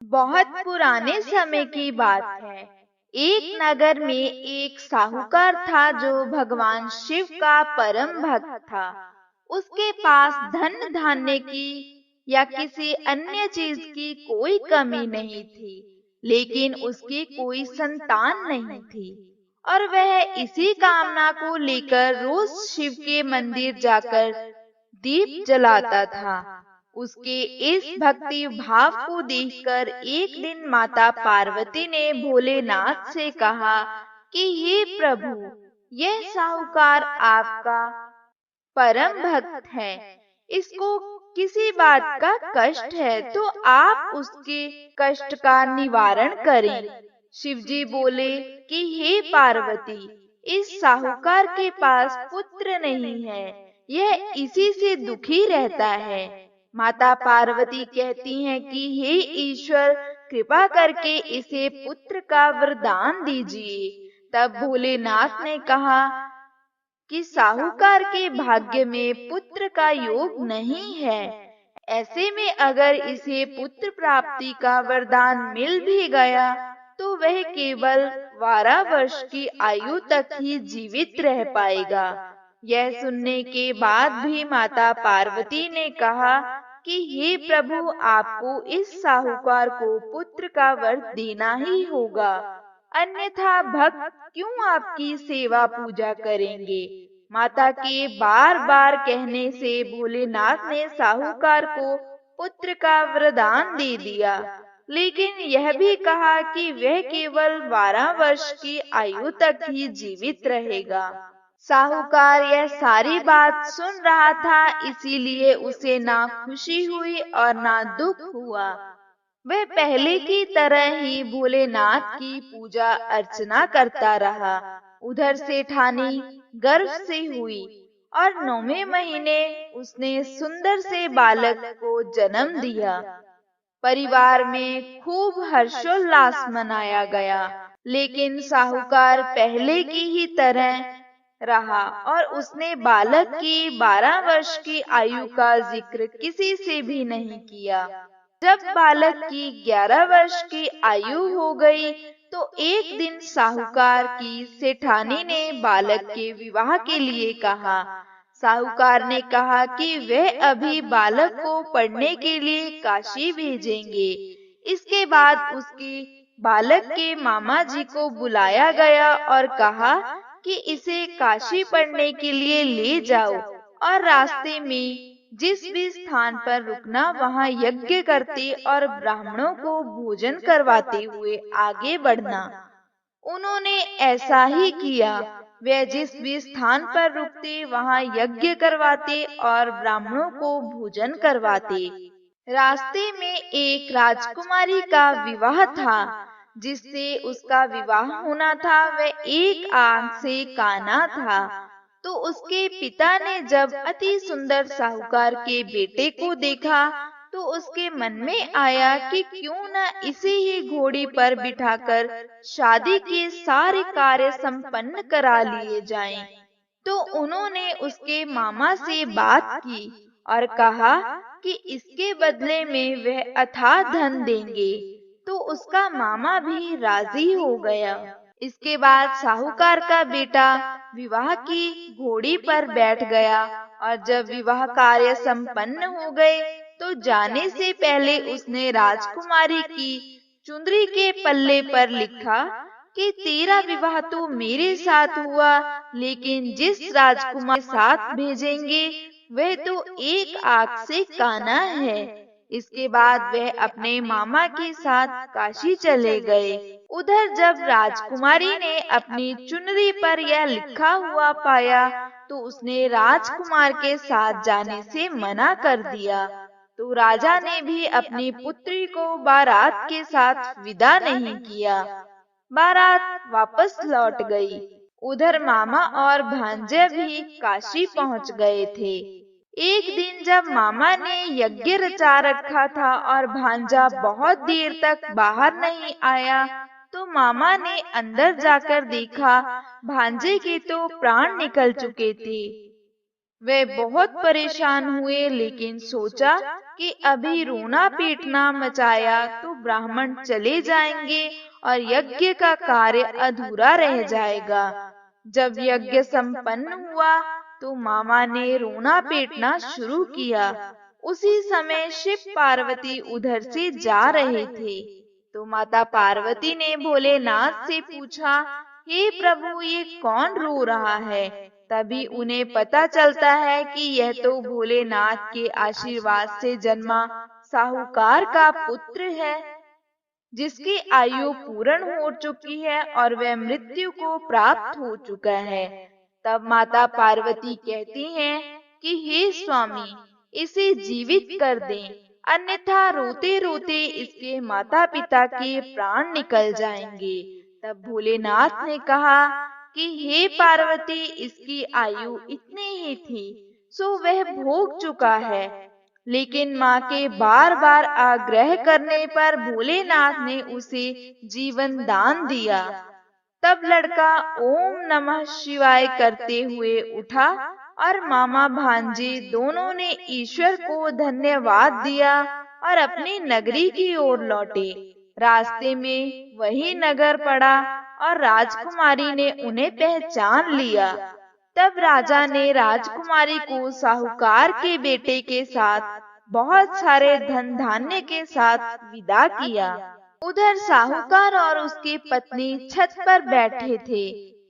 बहुत पुराने समय की बात है। एक नगर में एक साहूकार था जो भगवान शिव का परम भक्त था। उसके पास धन धान्य की या किसी अन्य चीज की कोई कमी नहीं थी, लेकिन उसकी कोई संतान नहीं थी और वह इसी कामना को लेकर रोज शिव के मंदिर जाकर दीप जलाता था। उसके इस भक्ति भाव को देखकर एक दिन माता पार्वती ने भोलेनाथ से कहा कि हे प्रभु, यह साहूकार आपका परम भक्त है, इसको किसी बात का कष्ट है तो आप उसके कष्ट का निवारण करें। शिवजी बोले कि हे पार्वती, इस साहूकार के पास पुत्र नहीं है, यह इसी से दुखी रहता है। माता पार्वती कहती हैं कि हे ईश्वर, कृपा करके इसे पुत्र का वरदान दीजिए। तब भोलेनाथ ने कहा कि साहूकार के भाग्य में पुत्र का योग नहीं है। ऐसे में अगर इसे पुत्र प्राप्ति का वरदान मिल भी गया तो वह केवल 12 वर्ष की आयु तक ही जीवित रह पाएगा। यह सुनने के बाद भी माता पार्वती ने कहा कि हे प्रभु, आपको इस साहूकार को पुत्र का वर देना ही होगा, अन्यथा भक्त क्यों आपकी सेवा पूजा करेंगे। माता के बार बार कहने से भोलेनाथ ने साहूकार को पुत्र का वरदान दे दिया, लेकिन यह भी कहा कि वह केवल 12 वर्ष की आयु तक ही जीवित रहेगा। साहूकार यह सारी बात सुन रहा था, इसीलिए उसे ना खुशी हुई और ना दुख हुआ। वह पहले की तरह ही भोलेनाथ की पूजा अर्चना करता रहा। उधर सेठानी गर्भ से हुई और 9वें महीने उसने सुंदर से बालक को जन्म दिया। परिवार में खूब हर्षोल्लास मनाया गया, लेकिन साहूकार पहले की ही तरह रहा और उसने बालक की 12 वर्ष की आयु का जिक्र किसी से भी नहीं किया। जब बालक की 11 वर्ष की आयु हो गई तो एक दिन साहूकार की सेठानी ने बालक के विवाह के लिए कहा। साहूकार ने कहा कि वह अभी बालक को पढ़ने के लिए काशी भेजेंगे। इसके बाद उसकी बालक के मामा जी को बुलाया गया और कहा कि इसे काशी पढ़ने के लिए ले जाओ और रास्ते में जिस भी स्थान पर रुकना वहाँ यज्ञ करते और ब्राह्मणों को भोजन करवाते हुए आगे बढ़ना। उन्होंने ऐसा ही किया। वे जिस भी स्थान पर रुकते वहाँ यज्ञ करवाते और ब्राह्मणों को भोजन करवाते। रास्ते में एक राजकुमारी का विवाह था। जिससे उसका विवाह होना था वह एक आंख से काना था। तो उसके पिता ने जब अति सुंदर साहूकार के बेटे को देखा तो उसके मन में आया कि क्यों न इसे ही घोड़ी पर बिठाकर शादी के सारे कार्य संपन्न करा लिए जाएं। तो उन्होंने उसके मामा से बात की और कहा कि इसके बदले में वह अथाह धन देंगे। तो उसका मामा भी राजी हो गया। इसके बाद साहूकार का बेटा विवाह की घोड़ी पर बैठ गया और जब विवाह कार्य संपन्न हो गए तो जाने से पहले उसने राजकुमारी की चुंदरी के पल्ले पर लिखा कि तेरा विवाह तो मेरे साथ हुआ, लेकिन जिस राजकुमार के साथ भेजेंगे वह तो एक आंख से काना है। इसके बाद वह अपने मामा के साथ काशी चले गए। उधर जब राजकुमारी ने अपनी चुनरी पर यह लिखा हुआ पाया तो उसने राजकुमार के साथ जाने से मना कर दिया। तो राजा ने भी अपनी पुत्री को बारात के साथ विदा नहीं किया। बारात वापस लौट गई। उधर मामा और भांजे भी काशी पहुंच गए थे। एक दिन जब मामा ने यज्ञ रचा रखा था और भांजा बहुत देर तक बाहर नहीं आया तो मामा ने अंदर जाकर देखा भांजे के तो प्राण निकल चुके थे। वे बहुत परेशान हुए, लेकिन सोचा कि अभी रोना पीटना मचाया तो ब्राह्मण चले जाएंगे और यज्ञ का कार्य अधूरा रह जाएगा। जब यज्ञ संपन्न हुआ तो मामा ने रोना पीटना शुरू किया। उसी समय शिव पार्वती उधर से जा रहे थे, तो माता पार्वती ने भोलेनाथ से पूछा, हे प्रभु, ये कौन रो रहा है? तभी उन्हें पता चलता है कि यह तो भोलेनाथ के आशीर्वाद से जन्मा साहूकार का पुत्र है, जिसकी आयु पूर्ण हो चुकी है और वह मृत्यु को प्राप्त हो चुका है। तब माता पार्वती कहती हैं कि हे स्वामी, इसे जीवित कर दें, अन्यथा रोते रोते इसके माता पिता के प्राण निकल जाएंगे। तब भोलेनाथ ने कहा कि हे पार्वती, इसकी आयु इतनी ही थी, सो वह भोग चुका है। लेकिन माँ के बार बार आग्रह करने पर भोलेनाथ ने उसे जीवन दान दिया। तब लड़का ओम नमः शिवाय करते हुए उठा और मामा भांजे दोनों ने ईश्वर को धन्यवाद दिया और अपनी नगरी की ओर लौटे। रास्ते में वही नगर पड़ा और राजकुमारी ने उन्हें पहचान लिया। तब राजा ने राजकुमारी को साहूकार के बेटे के साथ बहुत सारे धन धान्य के साथ विदा किया। उधर साहूकार और उसकी पत्नी छत पर बैठे थे।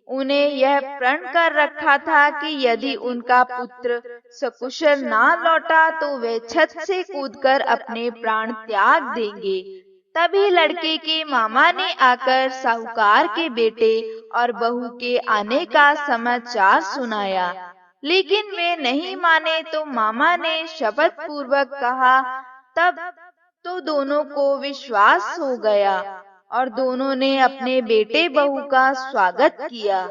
उन्हें यह प्रण कर रखा था कि यदि उनका पुत्र सकुशल ना लौटा तो वे छत से कूदकर अपने प्राण त्याग देंगे। तभी लड़के के मामा ने आकर साहूकार के बेटे और बहू के आने का समाचार सुनाया, लेकिन वे नहीं माने तो मामा ने शपथ पूर्वक कहा। तब तो दोनों को विश्वास हो गया और दोनों ने अपने बेटे बहू का स्वागत किया।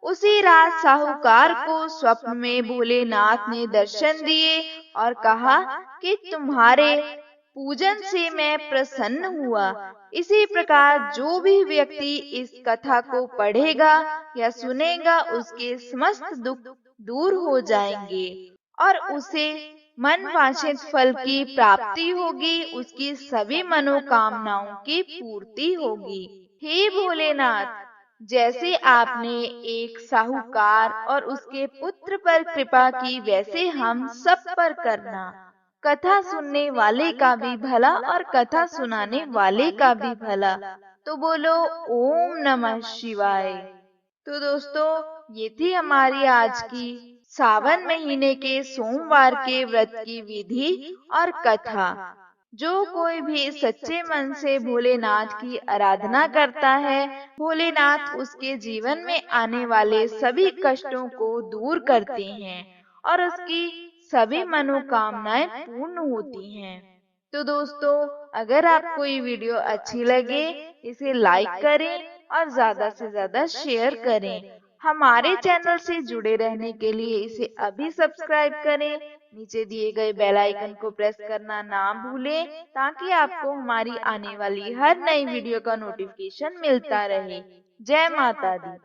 उसी रात साहूकार को स्वप्न में भोलेनाथ ने दर्शन दिए और कहा कि तुम्हारे पूजन से मैं प्रसन्न हुआ। इसी प्रकार जो भी व्यक्ति इस कथा को पढ़ेगा या सुनेगा, उसके समस्त दुख दूर हो जाएंगे और उसे मन वांछित फल की प्राप्ति होगी, उसकी सभी मनोकामनाओं की पूर्ति होगी। हे भोलेनाथ, जैसे आपने एक साहूकार और उसके पुत्र पर कृपा की, वैसे हम सब पर करना। कथा सुनने वाले का भी भला और कथा सुनाने वाले का भी भला। तो बोलो ओम नमः शिवाय। तो दोस्तों, ये थी हमारी आज की सावन महीने के सोमवार के व्रत की विधि और कथा। जो कोई भी सच्चे मन से भोलेनाथ की आराधना करता है, भोलेनाथ उसके जीवन में आने वाले सभी कष्टों को दूर करते हैं और उसकी सभी मनोकामनाएं पूर्ण होती हैं। तो दोस्तों, अगर आपको ये वीडियो अच्छी लगे, इसे लाइक करें और ज्यादा से ज्यादा शेयर करें। हमारे चैनल से जुड़े रहने के लिए इसे अभी सब्सक्राइब करें। नीचे दिए गए बेल आइकन को प्रेस करना ना भूलें, ताकि आपको हमारी आने वाली हर नई वीडियो का नोटिफिकेशन मिलता रहे। जय माता दी।